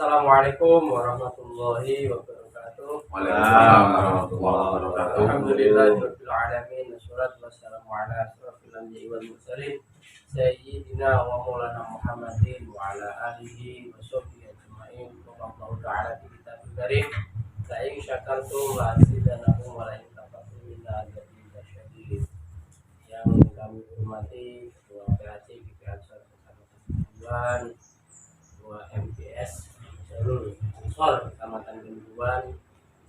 Assalamualaikum warahmatullahi wabarakatuh. Waalaikumsalam warahmatullahi wabarakatuh. Alhamdulillahirabbil alamin. Wassalatu wassalamu ala asyrofil anbiya'i wal mursalin sayyidina wa maulana Muhammadin wa ala alihi wa sahbihi ajma'in. Wallahu ta'ala fi kitabil karim. La in syakartum la azidannakum wa la in kafartum inna adzabi lasyadid. Yang kami hormati Ketua PAC Ansor Kecamatan Ketua MPS Jalur Ansor Kecamatan Genduan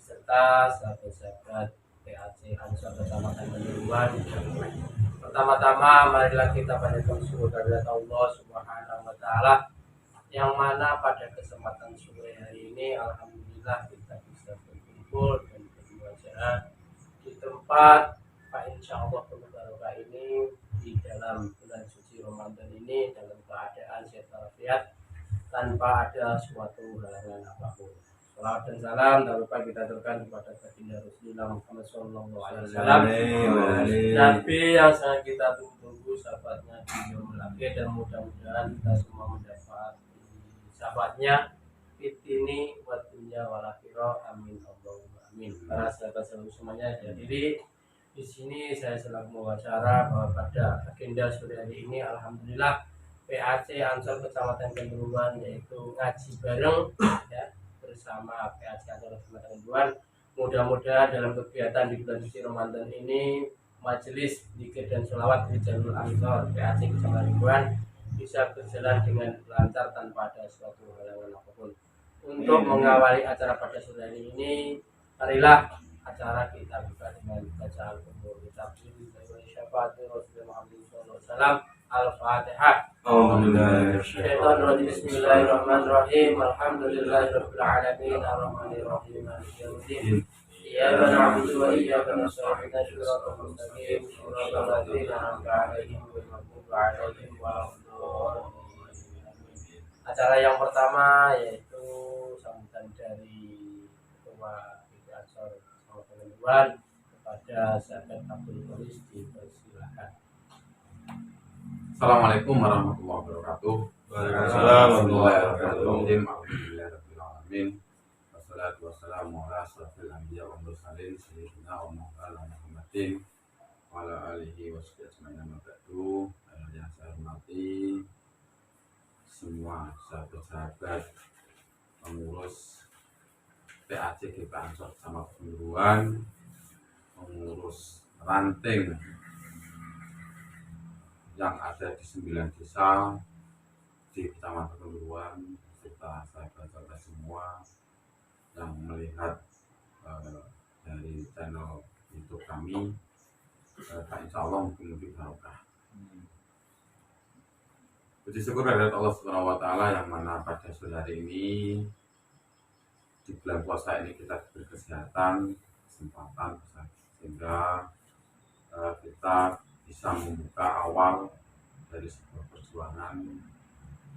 serta sahabat-sahabat PAC Ansor Kecamatan Genduan. Pertama-tama marilah kita panjatkan syukur kehadirat Allah Subhanahu wa taala yang mana pada kesempatan sore hari ini alhamdulillah kita bisa berkumpul dan bermuajah di tempat insyaallah penuh barokah ini di dalam bulan suci Ramadan ini dalam keadaan sehat walafiat tanpa ada suatu halangan apapun. Salawat dan salam tak lupa kita aturkan kepada baginda Rasulullah Muhammad SAW, Nabi yang sangat kita tunggu sahabatnya di yaumul akhir, dan mudah-mudahan kita semua mendapat sahabatnya fitini wa dunya wal akhirah, amin Allahumma amin. Para sahabat semuanya hadiri di sini, saya selaku wawancara bahwa pada agenda sore hari ini alhamdulillah PAC Ansor Kecamatan Genduan yaitu ngaji bareng ya bersama PAC Ansor Kecamatan Genduan. Mudah-mudahan dalam kegiatan di bulan suci Ramadan ini majelis zikir dan sholawat di Jalur Ansor PAC Kecamatan Genduan bisa berjalan dengan lancar tanpa ada suatu halangan apapun. Untuk mengawali acara pada sore hari ini, marilah acara kita buka dengan bacaan umur kitab syafaat Rasulullah Muhammad SAW. Al-Fatihah. Bismillahirrahmanirrahim. Alhamdulillahirabbil alamin arrahmanir rahim maliki yaumiddin. Iyyaka na'budu wa iyyaka nasta'in ihdinas mustaqim shiratal ladzina an'amta 'alaihim ghairil maghdubi 'alaihim waladdallin. Acara yang pertama yaitu sambutan dari Ketua Ansor Kecamatan Genduan kepada sahabat Abdul Qoris, dipersilakan. Assalamualaikum warahmatullahi wabarakatuh. Waalaikumsalam warahmatullahi wabarakatuh. Alhamdulillahirabbil alamin. Wassalatu wassalamu ala asyrofil anbiya'i wal mursalin sayyidina wa maulana Muhammadin wa ala alihi wa sahbihi ajma'in. Yang saya hormati semua sahabat-sahabat pengurus PAC kita Ansor Kecamatan Genduan, pengurus ranting yang ada di 9 desa di Kecamatan Genduan, serta sahabat-sahabat semua yang melihat dari channel YouTube kami, insya Allah mungkin barokah. Puji syukur kehadirat Allah Subhanahu wa taala yang mana pada sore hari ini di bulan puasa ini kita diberi kesehatan, kesempatan sehingga kita bisa membuka awal dari sebuah perjuangan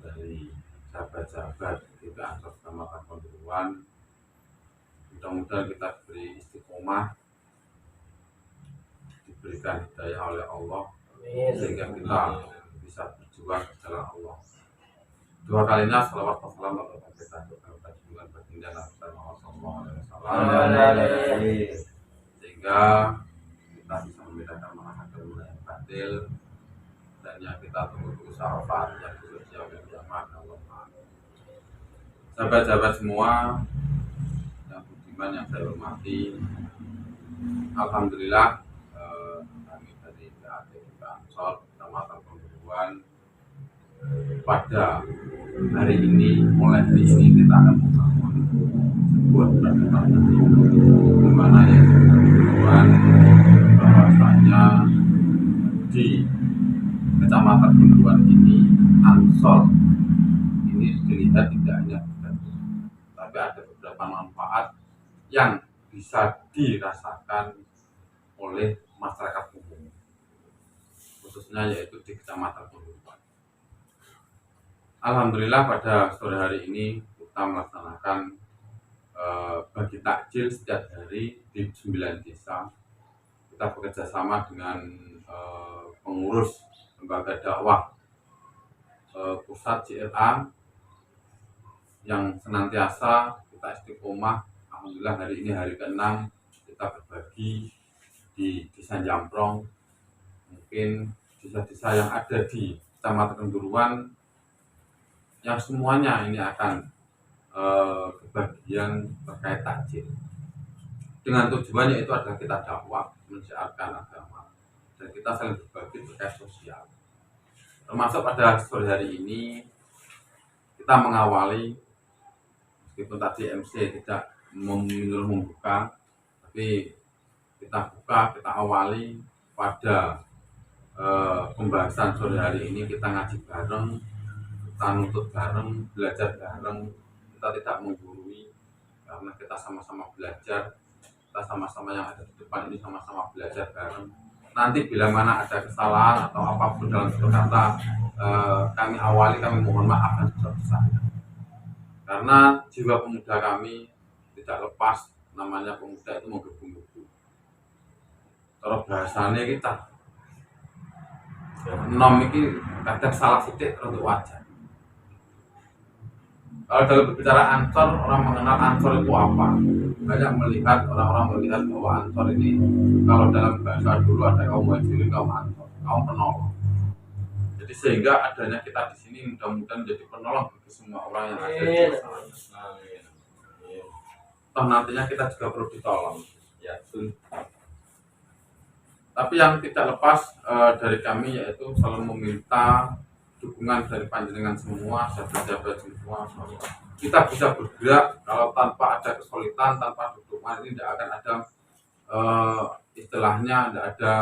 dari sahabat-sahabat kita Ansor Kecamatan Genduan. Mudah-mudahan kita diberi istiqomah, diberikan hidayah oleh Allah sehingga kita bisa berjuang di jalan Allah. Dua kalinya salawat dan salam kepada kita dengan baginda Nabi sallallahu alaihi wasallam, sehingga kita bisa membedakan mana hak dan mana yang batil, dan yang kita tunggu syafaat yang khususnya berjamaah Allah. Sahabat-sahabat semua yang budiman yang saya hormati, alhamdulillah kami dari PAC Ansor Kecamatan Genduan pada hari ini, mulai hari ini kita akan membangun sebuah peradaban di mana yang Genduan bahwasanya di Kecamatan Genduan ini Ansor ini dilihat tidak hanya begitu, tapi ada beberapa manfaat yang bisa dirasakan oleh masyarakat umum, khususnya yaitu di Kecamatan Genduan. Alhamdulillah pada sore hari ini kita melaksanakan bagi takjil setiap hari di 9 desa. Kita bekerja sama dengan pengurus lembaga dakwah pusat CLA yang senantiasa kita istiqomah. Alhamdulillah hari ini hari ke-6 kita berbagi di Desa Jamprong. Mungkin desa-desa yang ada di Kecamatan Kenduruan yang semuanya ini akan kebagian terkait takjil. Dengan tujuannya itu adalah kita dakwah, mensiarkan agama, dan kita saling berbagi terkait sosial. Termasuk pada sore hari ini kita mengawali, meskipun tadi MC tidak menyuruh membuka, tapi kita awali pada pembahasan sore hari ini. Kita ngaji bareng, kita nuntut bareng, belajar bareng, kita tidak menggurui, karena kita sama-sama belajar, kita sama-sama yang ada di depan ini sama-sama belajar bareng. Nanti bila mana ada kesalahan atau apapun dalam satu kata, kami mohon maaf dan sebesar-besarnya. Karena jiwa pemuda kami tidak lepas, namanya pemuda itu menggebu-gebu. Kalau bahasanya kita nom ini kadang salah sedikit untuk wajar. Kalau dalam berbicara Ansor, orang mengenal Ansor itu apa? Banyak orang-orang melihat bahwa Ansor ini, kalau dalam bahasa dulu ada kaum muhajirin, kaum Ansor, kaum penolong. Jadi sehingga adanya kita di sini mudah-mudahan menjadi penolong bagi semua orang yang ada di sana. Toh nantinya kita juga perlu ditolong. Ya, tapi yang tidak lepas dari kami yaitu selalu meminta dukungan dari panjenengan semua, sahabat-sahabat semua. Kita bisa bergerak kalau tanpa ada kesulitan, tanpa dukungan ini tidak akan ada istilahnya, tidak ada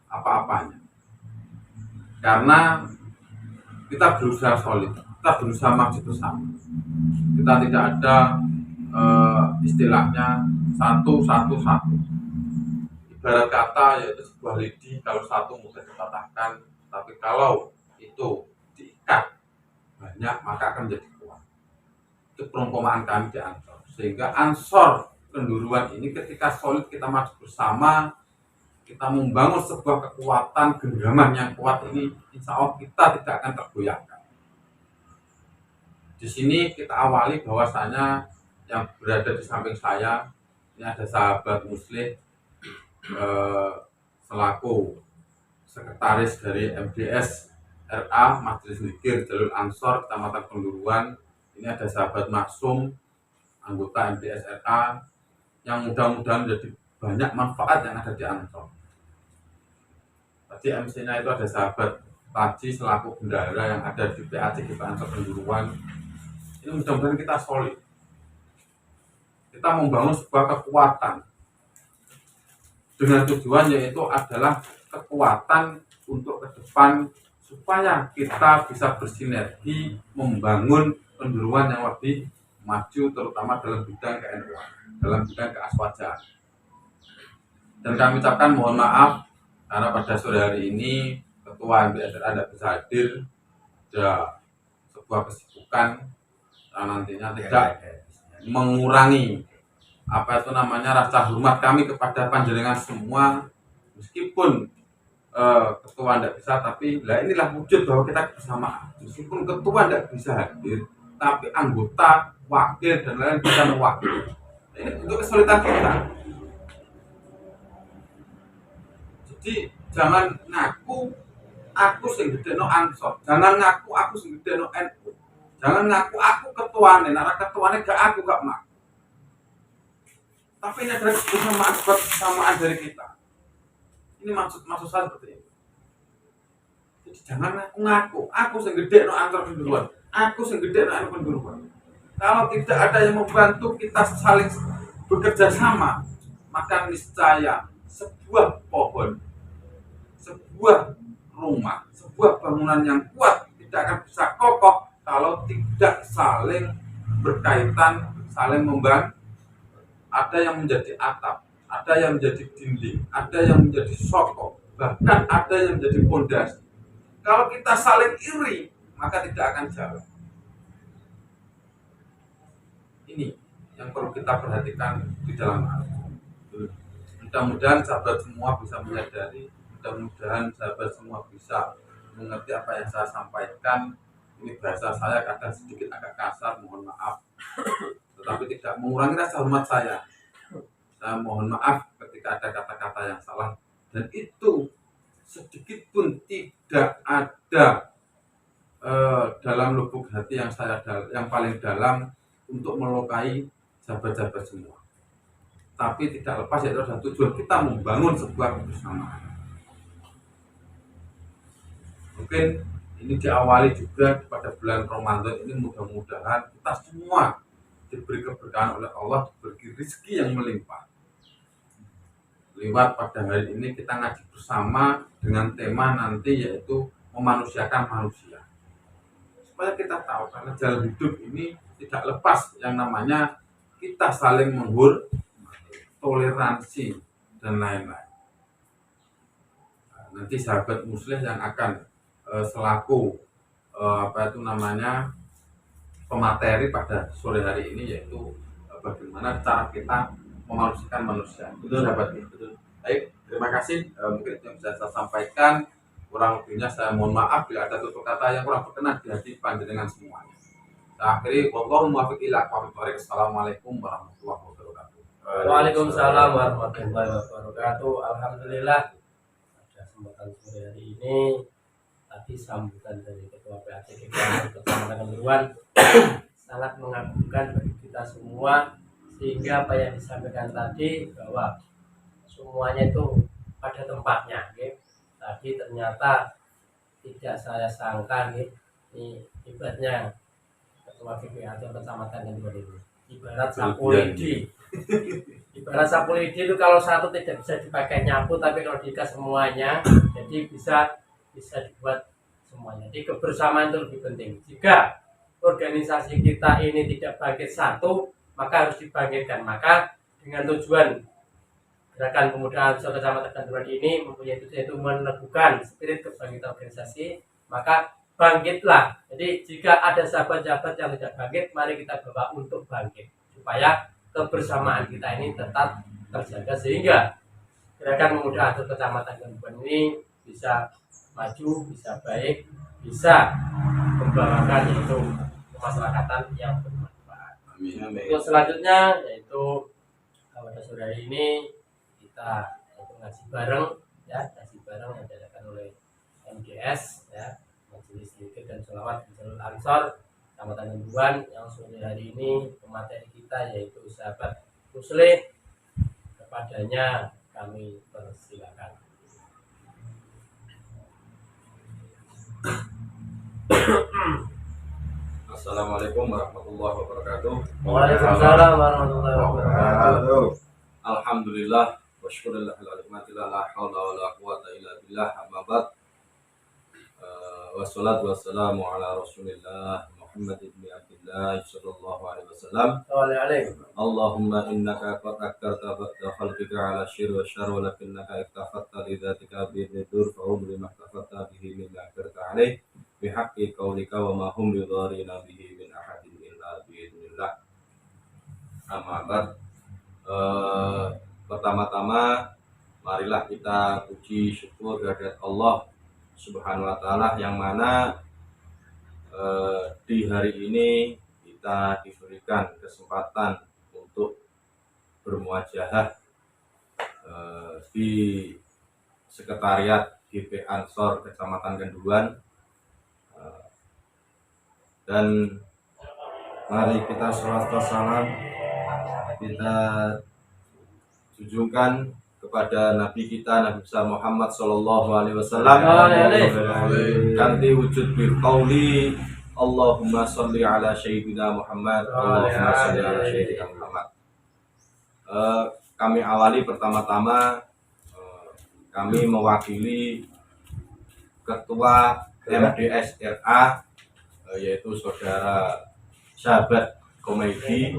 apa-apanya. Karena kita berusaha solid, kita berusaha maju bersama. Kita tidak ada istilahnya satu. Ibarat kata yaitu sebuah lidi, kalau satu mudah dipatahkan, tapi kalau itu diikat banyak maka akan menjadi kuat. Itu perumpamaan kami di Ansor. Sehingga Ansor Kenduruan ini ketika solid, kita maju bersama, kita membangun sebuah kekuatan genggaman yang kuat ini, insya Allah kita tidak akan tergoyahkan. Di sini kita awali bahwasanya yang berada di samping saya ini ada sahabat Muslim selaku sekretaris dari MDS RA Majelis Zikir Jalur Ansor Kecamatan Kenduruan. Ini ada sahabat Maksum, anggota MDS RA, yang mudah-mudahan menjadi banyak manfaat yang ada di Ansor. Tadi MC-nya itu ada sahabat Taji selaku bendahara yang ada di PAC kita Ansor Kenduruan. Ini mudah-mudahan kita solid. Kita membangun sebuah kekuatan dengan tujuan yaitu adalah kekuatan untuk ke depan supaya kita bisa bersinergi membangun Kenduruan yang lebih maju, terutama dalam bidang KNU, dalam bidang keaswajaan. Dan kami ucapkan mohon maaf karena pada sore hari ini Ketua MDS tidak bisa hadir, ada sebuah kesibukan yang nantinya tidak mengurangi rasa hormat kami kepada panjenengan semua. Meskipun ketua tidak bisa, tapi inilah wujud bahwa kita bersama. Meskipun ketua tidak bisa hadir, tapi anggota, wakil dan lain-lain bisa mewakili. Ini untuk kesulitan kita. Jadi jangan ngaku aku sing gedeno Ansor, jangan ngaku aku sing gedeno NU, jangan ngaku aku ketuane, nara ketuane gak aku gak mak. Tapi ini adalah kebersamaan dari kita. Ini maksud saya seperti ini. Jadi jangan ngaku aku sing gedeno Ansor Kenduruan, aku sing gedeno NU Kenduruan. Kalau tidak ada yang membantu kita saling bekerja sama, maka niscaya sebuah pohon, sebuah rumah, sebuah bangunan yang kuat tidak akan bisa kokoh kalau tidak saling berkaitan, saling membantu. Ada yang menjadi atap, ada yang menjadi dinding, ada yang menjadi sokok, bahkan ada yang menjadi pondasi. Kalau kita saling iri, maka tidak akan jalan. Ini yang perlu kita perhatikan di dalam hal. Mudah-mudahan sahabat semua bisa menyadari, mudah-mudahan sahabat semua bisa mengerti apa yang saya sampaikan. Ini bahasa saya kadang sedikit agak kasar, mohon maaf. Tetapi tidak mengurangi rasa hormat saya. Saya mohon maaf ketika ada kata-kata yang salah. Dan itu sedikit pun tidak ada dalam lubuk hati yang paling dalam untuk melukai sahabat-sahabat semua. Tapi tidak lepas yaitu adalah tujuan kita membangun sebuah kebersamaan. Mungkin ini diawali juga pada bulan Ramadan ini, mudah-mudahan kita semua diberi keberkahan oleh Allah, diberi rezeki yang melimpah. Lewat pada hari ini kita ngaji bersama dengan tema nanti yaitu memanusiakan manusia. Supaya kita tahu karena jalan hidup ini tidak lepas yang namanya kita saling menghormati, toleransi dan lain-lain. Nanti sahabat muslim yang akan selaku pemateri pada sore hari ini yaitu bagaimana cara kita memanusiakan manusia. Betul sahabat. Betul. Baik, terima kasih. Mungkin yang bisa saya sampaikan, kurang lebihnya saya mohon maaf bila ada tutur kata yang kurang berkenan di hati panjenengan semuanya. Saya akhiri, wallahu muwaffiq ila aqwamit thoriq. Assalamualaikum warahmatullahi wabarakatuh. Waalaikumsalam warahmatullahi wabarakatuh. Alhamdulillah pada kesempatan sore hari ini tadi sambutan dari Ketua PATK Kecamatan Kanjuruhan sangat mengagumkan bagi kita semua, sehingga apa yang disampaikan tadi bahwa semuanya itu pada tempatnya. Tadi ternyata tidak saya sangka ini ibaratnya Ketua PPAT Kecamatan Kanjuruhan ini ibarat sapu lidi. Ibarat sapu lidi itu kalau satu tidak bisa dipakai nyapu, tapi kalau dikasih semuanya jadi bisa dibuat semuanya. Jadi kebersamaan itu lebih penting. Jika organisasi kita ini tidak bangkit satu, maka harus dibangkitkan. Maka dengan tujuan Gerakan Pemuda Ansor Kecamatan Kanjuruhan ini mempunyai tujuan itu meneguhkan spirit kebangkitan organisasi, maka bangkitlah. Jadi jika ada sahabat-sahabat yang tidak bangkit, mari kita bawa untuk bangkit supaya kebersamaan kita ini tetap terjaga, sehingga Gerakan Pemuda Ansor Kecamatan Kanjuruhan ini bisa maju, bisa baik, bisa membawakan itu kemasyarakatan yang bermanfaat. Untuk selanjutnya yaitu pada sore hari ini kita ngaji bareng yang diadakan oleh MDS Majelis Zikir dan Sholawat di Jalur Ansor Kecamatan Kanjuruhan, yang sore hari ini pemateri kita yaitu sahabat Muslih. Kepadanya kami persilakan. Assalamualaikum warahmatullahi wabarakatuh. Waalaikumsalam warahmatullahi wabarakatuh. Alhamdulillah wa syukurillah la haula wa la quwata illa billah, amma ba'd. Wassalatu wassalamu ala Rasulillah Muhammad ibn Abdullah sallallahu alaihi wasallam. Allahumma innaka qad aktarta ba'da khalqika ala syirri wa syarri walakinnaka iktafatta li dzatika bi nidur fa umri mahtafatta bihi min aktarta alaih bihaqqi qaulika wa ma hum bidharina bihi min ahadin illa biidznillah. Amma ba'd. Pertama-tama marilah kita puji syukur kehadirat Allah Subhanahu wa taala, yang mana di hari ini kita diberikan kesempatan untuk bermuajahah di sekretariat GP Ansor Kecamatan Kanjuruhan, dan mari kita sholawat wassalam, kita junjungkan kepada Nabi kita, Nabi besar Muhammad sallallahu alaihi wasallam, kanthi wujud biqauli Allahumma sholli ala sayyidina Muhammad, Allahumma sholli ala sayyidina Muhammad. Kami awali pertama-tama, kami mewakili Ketua MDS RA, yaitu saudara sahabat komedi,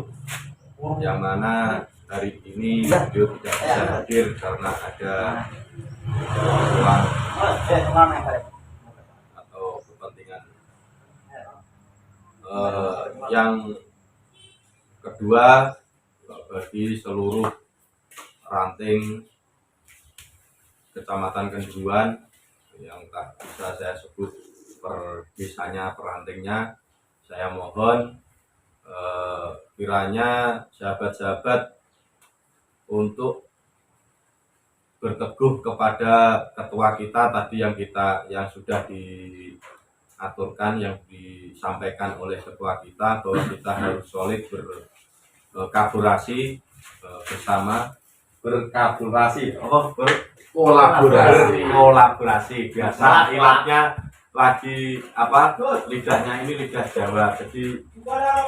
yang mana hari ini beliau tidak bisa hadir karena ada keperluan atau kepentingan. Yang kedua, bagi seluruh ranting Kecamatan Kanjuruhan yang tak bisa saya sebut per bisanya, perantingnya, saya mohon kiranya sahabat-sahabat untuk berteguh kepada ketua kita tadi yang sudah diaturkan, yang disampaikan oleh ketua kita, bahwa kita harus solid berkolaborasi bersama, kolaborasi biasa ilatnya lagi apa, lidahnya ini lidah Jawa, jadi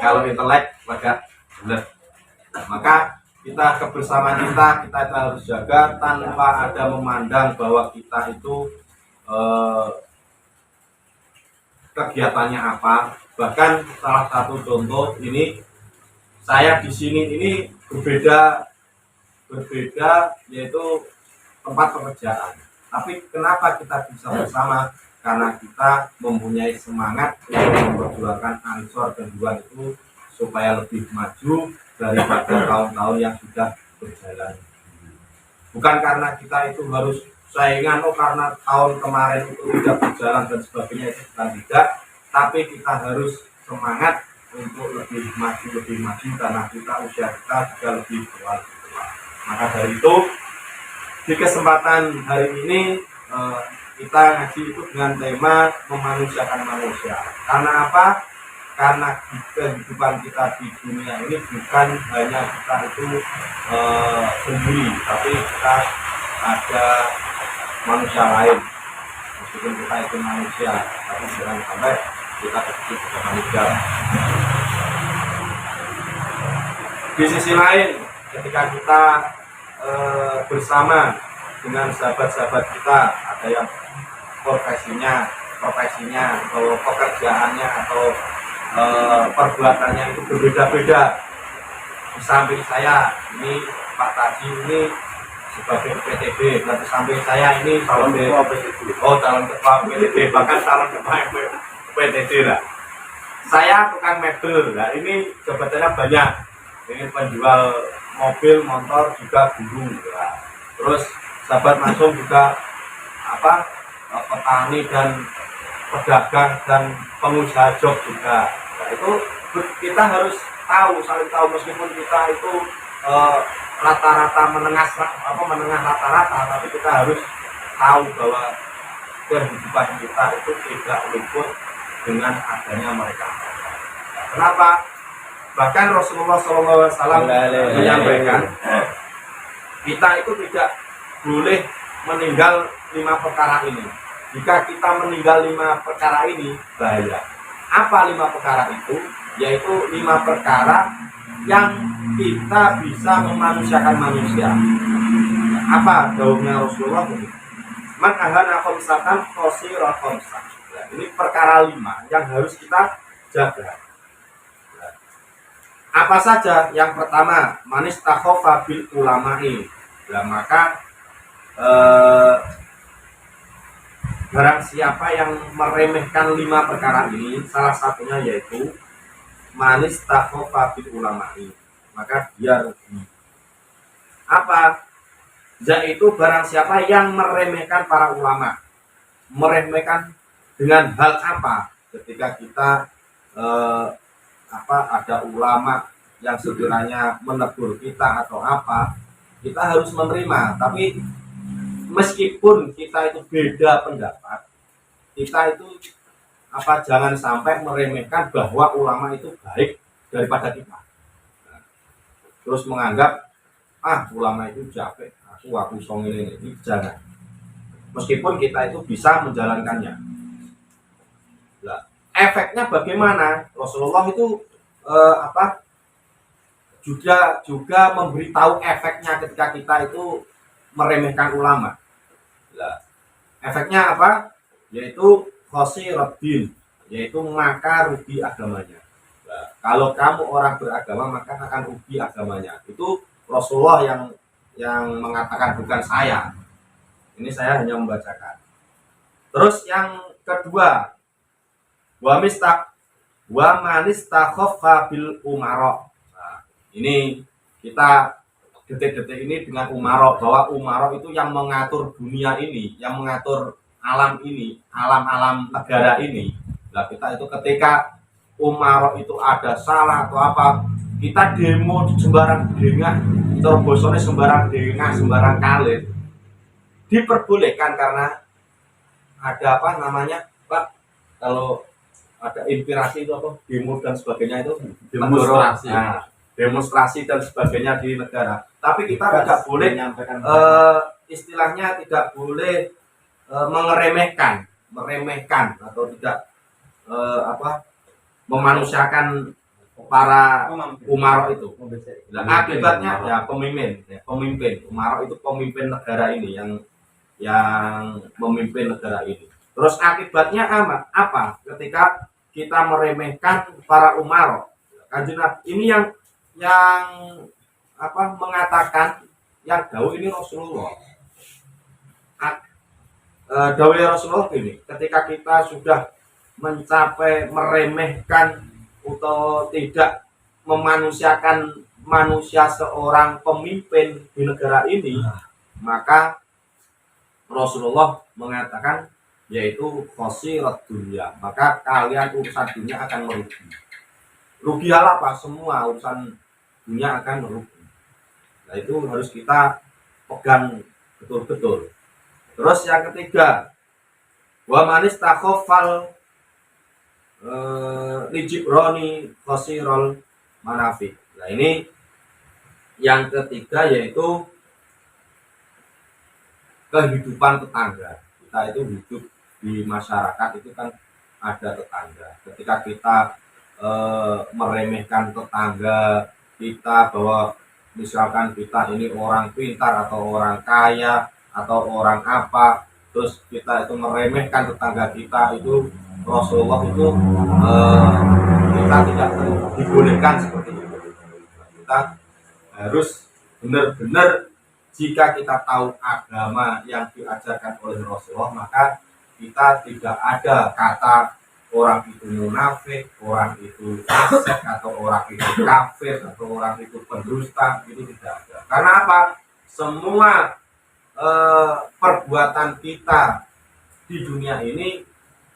kalau intelek agak belet. Maka kita kebersamaan kita harus jaga tanpa ada memandang bahwa kita itu kegiatannya apa. Bahkan salah satu contoh ini, saya di sini ini berbeda yaitu tempat pekerjaan. Tapi kenapa kita bisa bersama? Karena kita mempunyai semangat untuk memperjuangkan Ansor Ganduan itu supaya lebih maju daripada tahun-tahun yang sudah berjalan. Bukan karena kita itu harus saingan, karena tahun kemarin itu tidak berjalan dan sebagainya, itu bukan, tidak. Tapi kita harus semangat untuk lebih maju karena kita usia kita juga lebih tua. Maka dari itu di kesempatan hari ini kita ngaji itu dengan tema memanusiakan manusia. Karena apa? Karena kehidupan kita di dunia ini bukan hanya kita itu sendiri, tapi kita ada manusia lain. Meskipun kita itu manusia, tapi jangan sampai kita kecil sebagai manusia. Di sisi lain, ketika kita bersama dengan sahabat-sahabat kita, ada yang profesinya atau pekerjaannya atau perbuatannya itu berbeda-beda. Di samping saya ini Pak Taji ini sebagai PTB, dan di samping saya ini calon ketua PTB, bahkan calon ketua PTB lah. Saya tukang mebel, nah ini jabatannya banyak. Ini penjual mobil, motor, juga guru. Nah, terus sahabat Masum juga petani dan pedagang dan pengusaha job juga. Nah, itu kita harus saling tahu, meskipun kita itu rata-rata menengah rata-rata, tapi kita harus tahu bahwa kehidupan kita itu tidak luput dengan adanya mereka. Kenapa? Bahkan Rasulullah SAW menyampaikan kita itu tidak boleh meninggal 5 perkara ini. Jika kita meninggal 5 perkara ini, bahaya. Apa 5 perkara itu? Yaitu 5 perkara yang kita bisa memanusiakan manusia. Apa jawabnya Rasulullah? Man ahana khamsatan qasira khamsah. Ini perkara 5 yang harus kita jaga. Apa saja? Yang pertama, manis takhofa bil ulama'i. Nah, maka barang siapa yang meremehkan 5 perkara ini, salah satunya yaitu manis takhofa bil ulama'i, maka dia rugi. Apa? Yaitu barang siapa yang meremehkan para ulama. Meremehkan dengan hal apa? Ketika kita ada ulama yang sekiranya menegur kita atau apa, kita harus menerima. Tapi meskipun kita itu beda pendapat, kita itu jangan sampai meremehkan bahwa ulama itu baik daripada kita. Nah, terus menganggap ulama itu capek, aku song ini jangan. Meskipun kita itu bisa menjalankannya. Nah, efeknya bagaimana? Rasulullah itu juga memberitahu efeknya ketika kita itu meremehkan ulama. Nah, efeknya apa? Yaitu khosiraddin, yaitu maka rugi agamanya. Nah, kalau kamu orang beragama maka akan rugi agamanya. Itu Rasulullah yang mengatakan, bukan saya. Ini saya hanya membacakan. Terus yang kedua, wa manistakhaffa bil umara. Nah, ini kita detik-detik ini dengan umara, bahwa umara itu yang mengatur dunia ini, yang mengatur alam ini, alam-alam negara ini. Nah, kita itu ketika umaro itu ada salah atau apa, kita demo sembarang dengah, terbosone sembarang dengah, sembarang kalir, diperbolehkan karena ada apa namanya, Pak, kalau ada inspirasi itu apa, demo dan sebagainya itu Demonstrasi. nah, demonstrasi dan sebagainya di negara. Tapi kita tidak boleh istilahnya tidak boleh meremehkan atau tidak memanusiakan para umaro itu. Nah, akibatnya ya pemimpin umaro itu pemimpin negara ini yang memimpin negara ini. Terus akibatnya apa? Ketika kita meremehkan para umaro, Kanjeng Nabi ini yang mengatakan yang dawuh ini Rasulullah. Dawuh Rasulullah ini, ketika kita sudah mencapai meremehkan atau tidak memanusiakan manusia seorang pemimpin di negara ini, maka Rasulullah mengatakan yaitu khosirat dunia, maka kalian urusan dunia akan merugi. Rugi apa? Semua urusan dunia akan merugi. Nah, itu harus kita pegang betul-betul. Terus yang ketiga, wa manis takhofal lijibroni khosirol manafi. Nah, ini yang ketiga yaitu kehidupan tetangga. Kita itu hidup di masyarakat itu kan ada tetangga. Ketika kita meremehkan tetangga kita, bahwa misalkan kita ini orang pintar atau orang kaya atau orang apa, terus kita itu meremehkan tetangga kita, itu Rasulullah itu kita tidak dibolehkan seperti itu. Kita harus benar-benar, jika kita tahu agama yang diajarkan oleh Rasulullah, maka kita tidak ada kata orang itu munafik, orang itu fasik, atau orang itu kafir, atau orang itu pendusta, itu tidak ada. Karena apa? Semua perbuatan kita di dunia ini,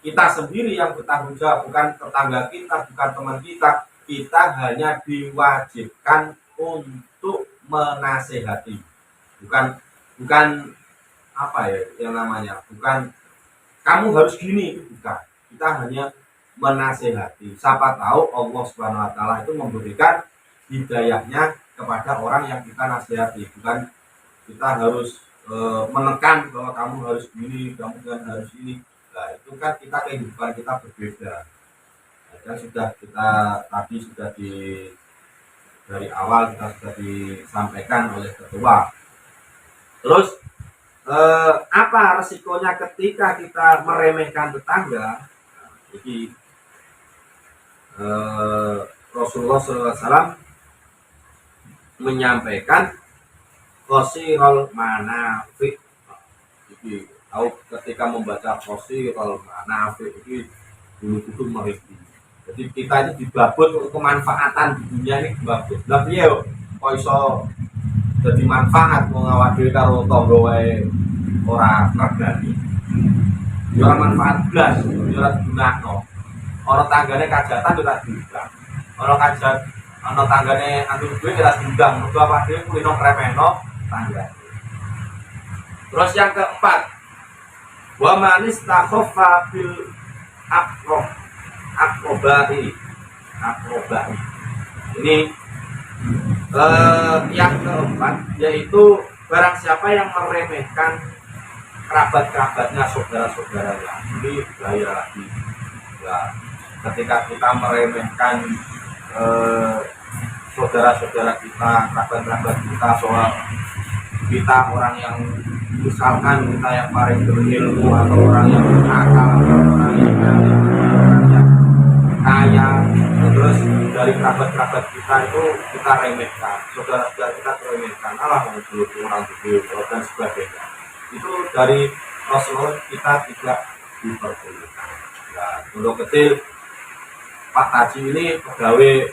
kita sendiri yang bertanggung jawab, bukan tetangga kita, bukan teman kita. Kita hanya diwajibkan untuk menasehati, bukan apa ya yang namanya, bukan kamu harus gini, itu bukan. Kita hanya menasehati. Siapa tahu Allah Subhanahu wa taala itu memberikan hidayahnya kepada orang yang kita nasihati, bukan kita harus menekan bahwa kamu harus gini, kamu kan harus ini. Nah, itu kan kita kehidupan kita berbeda. Nah, kan sudah dari awal kita sudah disampaikan oleh ketua. Terus apa resikonya ketika kita meremehkan tetangga? Jadi Rasulullah SAW menyampaikan qasirul manafi. Jadi tahu ketika membaca qasirul manafi itu dulu meriki. Jadi kita ini dibabut untuk kemanfaatan di dunia ini dibabut. Tapi ya kok iso jadi manfaat mengawasi karo tangga wae ora regani. Ora manfaat blas, ora gunakno. Ora tanggane kajatan ora diundang. Ana tanggane antuk duwe ora diundang. Mergo apa dhewe kulino kremeno tangga. Terus yang keempat, wa manis takhaffa bil akrobai. Ini yang keempat yaitu barang siapa yang meremehkan kerabat-kerabatnya, saudara-saudaranya. Ini bahaya lagi. Ya, ketika kita meremehkan saudara-saudara kita, kerabat-kerabat kita, soal kita orang yang misalkan kita yang paling berilmu, atau orang yang berakal, atau orang yang kaya, terus dari kerabat-kerabat kita itu kita remehkan, saudara-saudara kita remehkan, Allah dulu orang dulu dan sebagainya. Itu dari Rasulullah kita tidak diperbolehkan. Nah, untuk kecil Pak Haji ini pegawai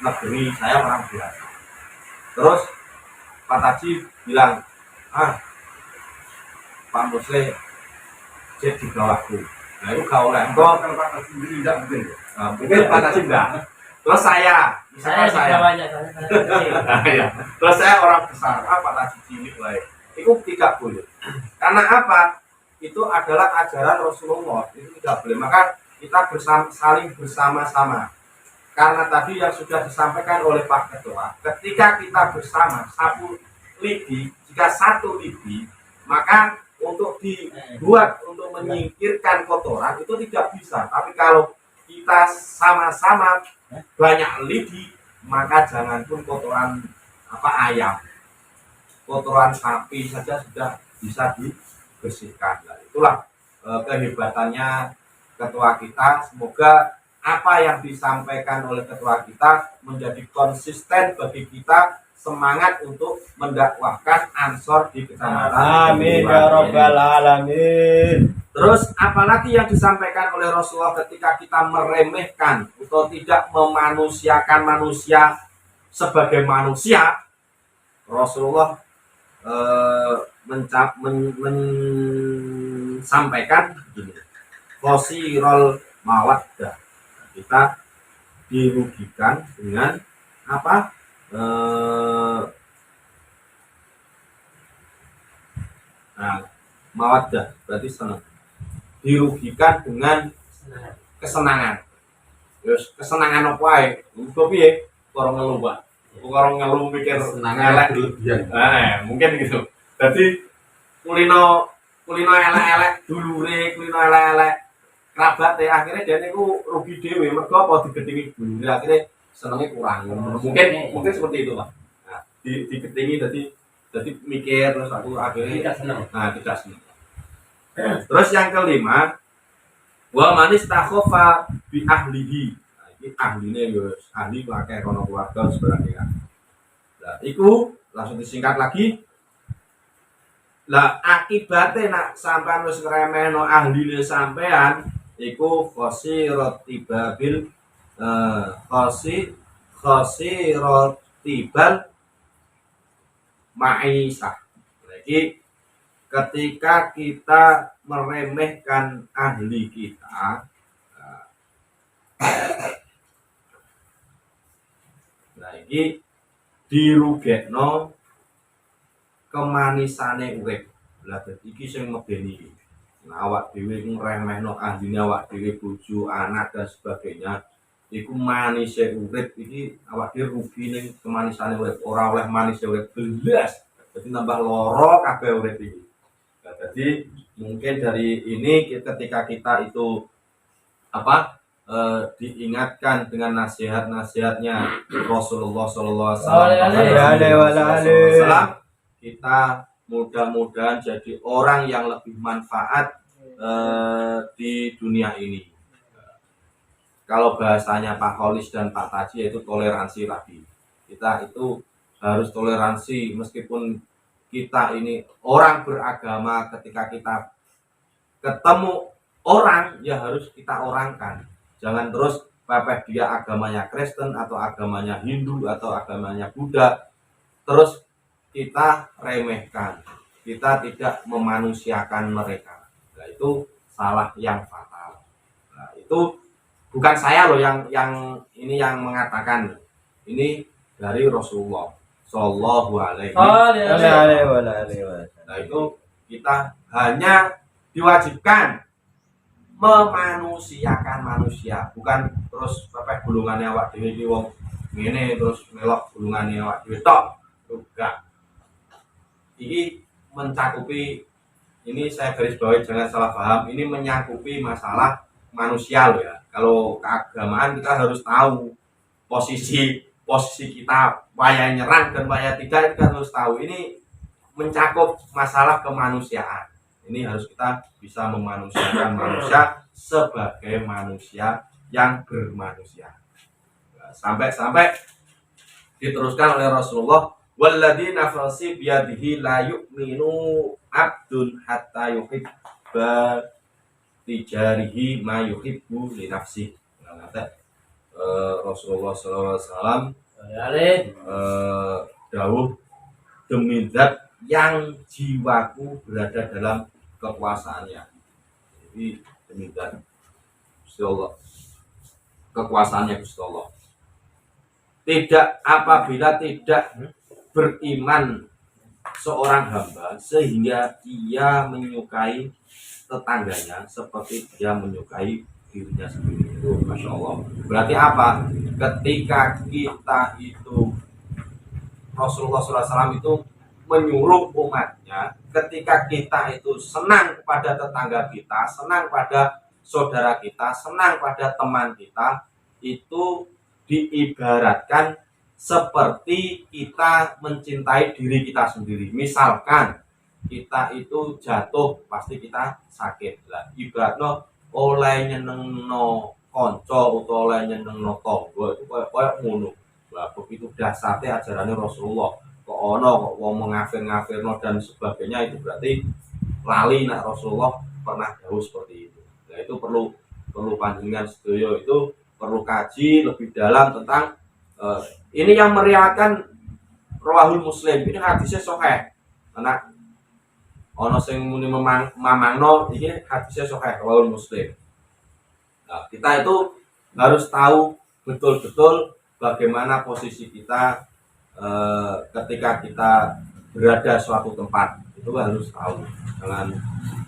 negeri, saya orang biasa. Terus Pak Haji bilang, Pak Muslim, masjid di bawahku. Nah itu gak oleh. Engko Kalau patah sendiri tidak mungkin. mungkin patah cinta. Terus saya, misalkan saya, ya. Terus saya orang besar, patah cilik lah. Itu tidak boleh. Karena apa? Itu adalah ajaran Rasulullah. Itu tidak boleh. Maka kita saling bersama-sama. Karena tadi yang sudah disampaikan oleh Pak Ketua, ketika kita bersama satu lidi, jika satu lidi, maka untuk dibuat untuk menyingkirkan kotoran itu tidak bisa. Tapi kalau kita sama-sama banyak lidi, maka jangan pun kotoran ayam, kotoran sapi saja sudah bisa dibersihkan. Nah, itulah kehebatannya ketua kita. Semoga apa yang disampaikan oleh ketua kita menjadi konsisten bagi kita, semangat untuk mendakwahkan Ansor di kecamatan. Amin ya rabbal alamin. Terus apalagi yang disampaikan oleh Rasulullah ketika kita meremehkan atau tidak memanusiakan manusia sebagai manusia, Rasulullah menyampaikan begini, qasirul mawaddah, kita dirugikan dengan apa? Mawaddah berarti senang, dirugikan dengan kesenangan. Terus kesenangan apa ae? Untuk piye? Orang ngeluh, Pak. Orang ngeluh mikir elek berlebihan. Mungkin gitu. Jadi kulino elek-elek dulure, kulino elek-elek kerabat akhirnya dia niku rugi dhewe. Mergo apa digedhingi dulure akhirnya senenge kurang. Mungkin seperti itu, Pak. Nah, digedhingi jadi mikir terus aku akhirnya tidak senang. Terus yang kelima, wa manis takhofa bi ahlihi. Nah, ini ahline yo ahli pakai kono keluarga sebagainya. Nah, iku langsung disingkat lagi. Lah akibatnya nak sampean wis ngremehno ahline sampean iku khosirotibal ma'isah. Jadi ketika kita meremehkan ahli kita, nah ini dirugekno kemanisane urip. Lah iki sing medeni. Nah, awak dhewe ngremehno ahline awak dhewe, bojo, anak dan sebagainya. Iku manise urip iki awak dhewe rugi ning kemanisane urip, ora oleh manise urip belas. Jadi nambah loro kabeh urip iki. Nah, jadi mungkin dari ini ketika kita itu diingatkan dengan nasihat-nasihatnya Rasulullah sallallahu alaihi wasallam, kita mudah-mudahan jadi orang yang lebih manfaat di dunia ini. Kalau bahasanya Pak Kholis dan Pak Taji yaitu toleransi lagi. Kita itu harus toleransi meskipun kita ini orang beragama, ketika kita ketemu orang ya harus kita orangkan. Jangan terus pepeh dia agamanya Kristen atau agamanya Hindu atau agamanya Buddha terus kita remehkan, kita tidak memanusiakan mereka. Nah, itu salah yang fatal. Nah, itu bukan saya loh yang ini yang mengatakan. Ini dari Rasulullah Shallallahu Alaihi Wasallam. Nah, itu kita hanya diwajibkan memanusiakan manusia, bukan terus pepeh gulungannya awak dhewe iki wong ngene terus melok gulungannya awak dhewe tok. Enggak. Ini mencakupi, ini saya garis bawahi jangan salah paham, ini menyangkupi masalah manusia loh ya. Kalau keagamaan kita harus tahu posisi kita, waya nyerang dan waya tidak, kita harus tahu. Ini mencakup masalah kemanusiaan. Ini harus kita bisa memanusiakan manusia sebagai manusia yang bermanusia. Sampai diteruskan oleh Rasulullah, walladzi nafsi biyadihi la yu'minu abdun hatta yuhibba tijarihi ma yuhibbu li nafsi. Rasulullah SAW dawuh, demi zat yang jiwaku berada dalam kekuasaannya. demikian. Gusti Allah, kekuasaannya Gusti Allah. Tidak, apabila tidak beriman seorang hamba sehingga ia menyukai tetangganya seperti dia menyukai dirinya sendiri, itu Masya Allah. Berarti apa? Ketika kita itu Rasulullah SAW itu menyuruh umatnya, ketika kita itu senang pada tetangga kita, senang pada saudara kita, senang pada teman kita, itu diibaratkan seperti kita mencintai diri kita sendiri. Misalkan kita itu jatuh, pasti kita sakit lah. Ibaratnya oleh nyenengno konco atau oleh nyenengno tonggo itu kayak ngono. Lah begitu dasarnya ajarannya Rasulullah. Kok ono kok wong ngafir-ngafirno dan sebagainya, itu berarti lali nak Rasulullah pernah jauh seperti itu. Nah itu perlu panjenengan sedaya itu perlu kaji lebih dalam tentang ini yang meriwayatkan Rawahul Muslim. Ini hadisnya sahih. Karena ono sing muni mamangno iki hadisnya sahih Rawahul Muslim. Nah, kita itu harus tahu betul-betul bagaimana posisi kita ketika kita berada suatu tempat. Itu harus tahu.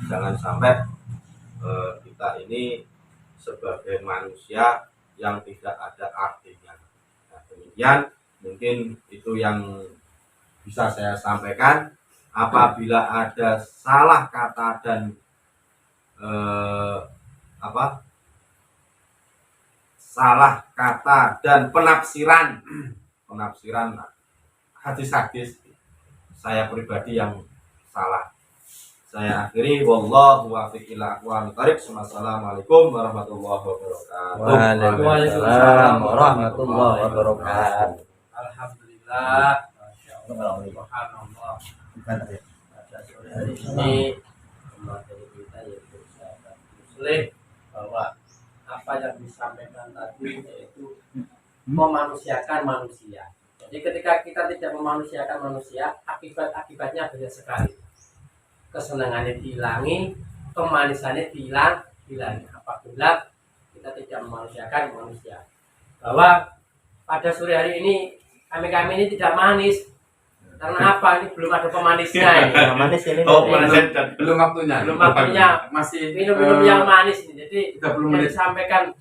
Jangan sampai kita ini sebagai manusia yang tidak ada artinya. Nah, demikian mungkin itu yang bisa saya sampaikan. Apabila ada salah kata dan salah kata dan penafsiran hadis-hadis saya pribadi yang salah, saya akhiri. Wallahu muwaffiq ila aqwamit thoriq. Wassalamualaikum warahmatullahi wabarakatuh. Waalaikumsalam warahmatullahi wabarakatuh. Alhamdulillah, subhanallah. Pada sore hari ini materi kita yaitu sahabat Muslim, bahwa apa yang disampaikan tadi yaitu memanusiakan manusia. Jadi ketika kita tidak memanusiakan manusia, akibatnya banyak sekali. Kesenangannya dihilangi, kemanisannya dihilangi. Apabila kita tidak memanusiakan manusia. Bahwa pada sore hari ini kami ini tidak manis. Karena apa? Ini belum ada pemanisnya ini. Manis ini. Belum waktunya. Masih minum-minum yang manis ini. Jadi 30 yang disampaikan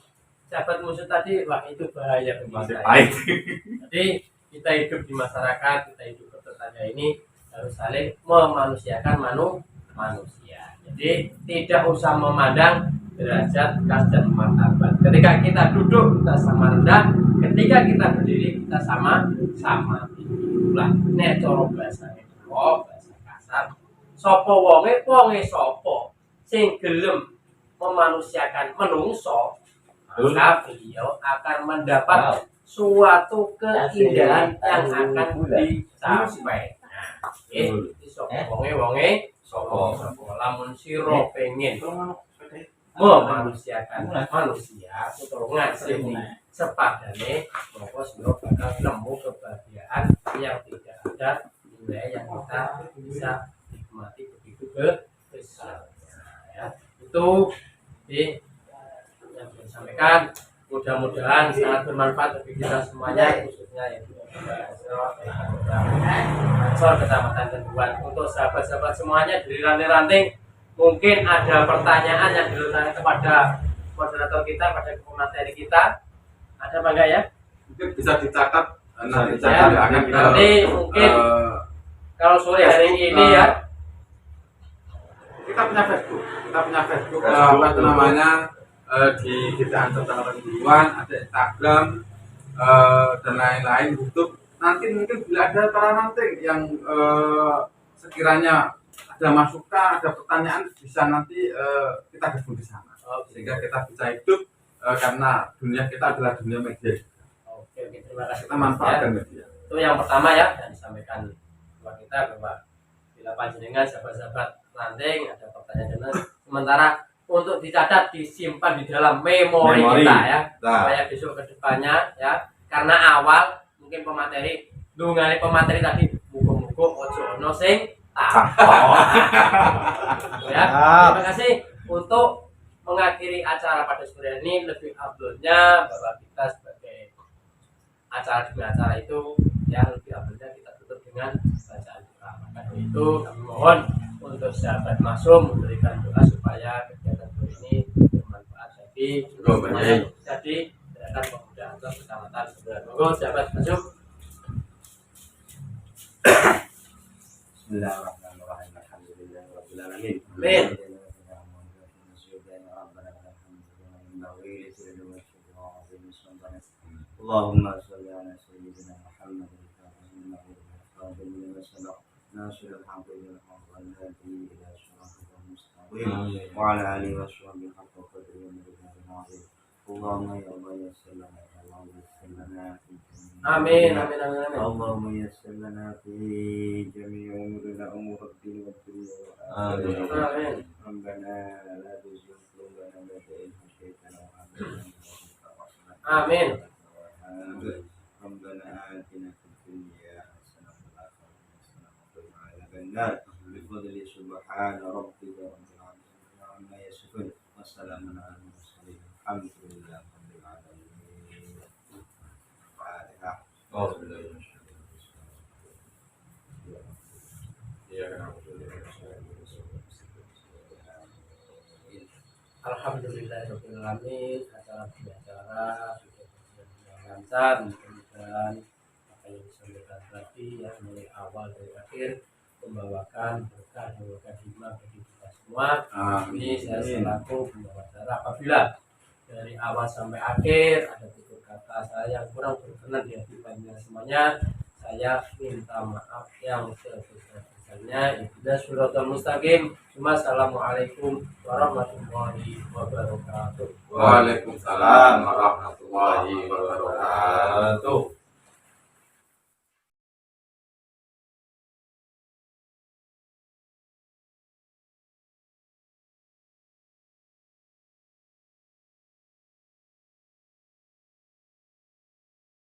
sahabat musuh tadi, wah itu bahaya bagi masih kita. pahit. Jadi kita hidup di masyarakat, kita hidup bertetangga ini harus saling memanusiakan manusia. Jadi tidak usah memandang derajat, kas dan martabat. Ketika kita duduk kita sama rendah, ketika kita berdiri kita sama. Itulah nek cara bahasane bahasa kasar. Sapa wonge sapa sing gelem memanusiakan menungso, maka beliau akan mendapat suatu keindahan yang akan dicapai. Sapa wonge sapa lamun sira pengen memanusiakan manusia utawa ngasih sepadane, maka sira bakal nemu kebahagiaan yang tidak ada nilai yang kita bisa nikmati begitu besarnya ya. Itu yang saya sampaikan, mudah-mudahan sangat bermanfaat bagi kita semuanya, khususnya yang Kecamatan Kenduan. Untuk sahabat-sahabat semuanya dari ranting-ranting, mungkin ada pertanyaan yang diletakkan kepada moderator kita, pada materi kita. Ada apa enggak ya? Mungkin bisa dicatat nanti akan kita nanti mungkin kalau sore hari ini ya kita punya Facebook apa itu namanya di Desa Kecamatan Kenduan, ada Instagram dan lain-lain, YouTube. Nanti mungkin bila ada para ranting yang sekiranya ada masukan, ada pertanyaan, bisa nanti kita gabung di sana, sehingga kita bisa hidup karena dunia kita adalah dunia media. Oke, terima kasih. Kita manfaatkan media. Itu yang pertama ya, yang disampaikan kepada kita, bahwa bila panjenengan sahabat-sahabat ranting ada pertanyaan, sementara untuk dicatat, disimpan di dalam memori kita ya, supaya besok ke depannya ya, karena awal mungkin pemateri tadi muga-muga ojo ono sing takok. Ya, terima kasih untuk mengakhiri acara pada sore ini lebih afdolnya bahwa kita sebagai acara demi acara itu yang lebih afdolnya kita tutup dengan bacaan doa. Maka dari itu kami mohon untuk sahabat masuk memberikan doa supaya kegiatan sore ini bermanfaat bagi semuanya. Jadi akan kemudahan untuk kecamatan Sebelah. Monggo sahabat masuk. Bismillahirrahmanirrahim. Alhamdulillahirabbil alamin. Amin. Allahumma shalli ala sayyidina Muhammad ناصر الحق بالحق والهادي إلى صراطك المستقيم وعلى آله وصحبه حق قدره ومقداره العظيم اللهم يا الله يسر لنا اللهم يسر لنا في Amin, amin, amin, amin. اللهم يسر لنا في جميع أمورنا أمور الدين والدنيا Amin. ربنا لا تزغ قلوبنا بعد إذ هديتنا وهب لنا من لدنك رحمة Amin. ربنا آتنا في الدنيا حسنة وفي الآخرة حسنة وقنا عذاب النار بفضل سبحان ربك رب العالمين عما يصفون وسلام على المرسلين الحمد لله رب العالمين. الفاتحة. أعوذ بالله من الشيطان الرجيم. إياك نعبد وإياك نستعين اهدنا الصراط المستقيم. Alhamdulillahirabbil alamin. Acara sudah lancar, mudah-mudahan apa yang disampaikan tadi yang mulai awal dari akhir membawakan berkah dan berkah hikmah bagi kita semua. Ini saya selaku pembawa acara, apabila dari awal sampai akhir ada tutur kata saya yang kurang berkenan di hati panjenengan semuanya, saya minta maaf yang sebesar-besarnya. Ibadah suratul mustaqim. Wassalamualaikum warahmatullahi wabarakatuh. Waalaikumsalam warahmatullahi wabarakatuh.